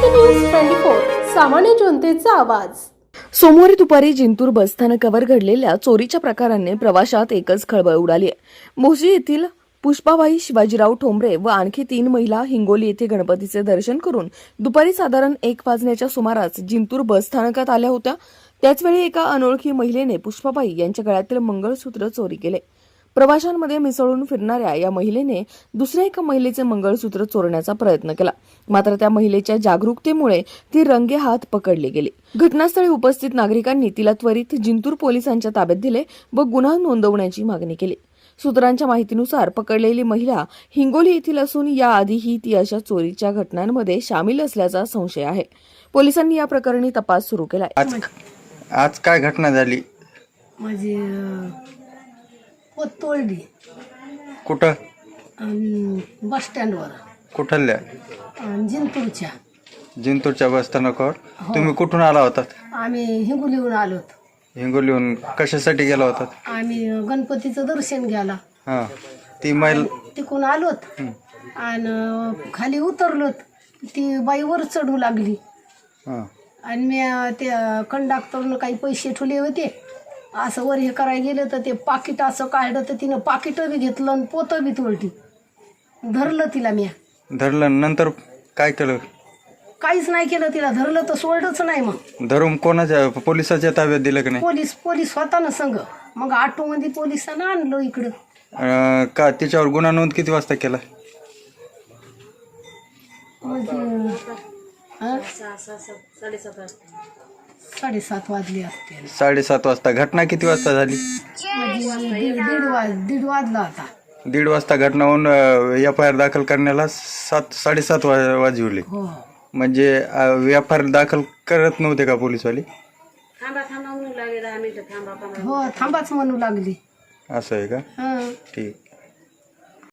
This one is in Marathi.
महाराष्ट्र न्यूज 24 सामान्य जनतेचा आवाज। सोमवारी दुपारी जिंतूर बसस्थानकावर घडलेल्या चोरीच्या प्रकाराने प्रवाशात एकच खळबळ उडाली आहे। मोशी येथील पुष्पाबाई शिवाजीराव ठोंबरे व आणखी 3 महिला हिंगोली येथे गणपतीचे दर्शन करून दुपारी साधारण 1 वाजण्याच्या सुमारास जिंतूर बसस्थानकात आल्या होत्या। त्याचवेळी एका अनोळखी महिलेने पुष्पाबाई यांच्या गळ्यातील मंगळसूत्र चोरी केले। प्रवाशांमध्ये मिसळून फिरणाऱ्या या महिलेने दुसऱ्या एका महिलेचे मंगळसूत्र चोरण्याचा प्रयत्न केला, मात्र त्या महिलेच्या जागरूकतेमुळे ती रंगेहात पकडली गेली। घटनास्थळी उपस्थित नागरिकांनी तिला त्वरित जिंतूर पोलिसांच्या ताब्यात दिले व गुन्हा नोंदवण्याची मागणी केली। सूत्रांच्या माहितीनुसार पकडलेली महिला हिंगोली येथील असून याआधीही ती अशा चोरीच्या घटनांमध्ये सामील असल्याचा संशय आहे। पोलिसांनी या प्रकरणी तपास सुरू केला आहे। आज काय घटना झाली? माझी पोत तोडली कुठं? बस स्टँडवर कुठल्या? जिंतूरच्या बस स्थानकावर? तुम्ही कुठून आला होतात? आम्ही हिंगोलीहून आलोत। हिंगोलीहून कशासाठी गेला होतात? आम्ही गणपतीचं दर्शन घ्यायला हा, ती महिला तिकून आलोत आणि खाली उतरलोत, ती बाई वर चढू लागली हा, आणि मी त्या कंडक्टरनं काही पैसे ठेवले होते, असं वर हे करायला गेलं तर ते पाकिट असं काढलं तर तिनं पाकिट बी घेतलं आणि पोतं बी तोडली। धरलं तिला, मी धरलं नंतर काय केलं? काहीच नाही केलं, तिला धरलं तर सोडलंच नाही। मग धरून कोणाच्या पोलिसाच्या ताब्यात दिलं की नाही? पोलीस स्वतःनं संघ, मग ऑटोमध्ये पोलिसांना आणलं इकडं। का तिच्यावर गुन्हा नोंद किती वाजता केला? म्हणजे 7:30 वाजले असते। 7:30 वाजता? घटना किती वाजता झाली? म्हणजे दीड वाजला होता। 1:30 वाजता घटना होऊन FIR दाखल करण्याला 7:30 वाजवले। हो, म्हणजे FIR दाखल करत नव्हते का पोलीसवाले? हो, थांबाच म्हणू लागली। असं आहे का? हा, ठीक.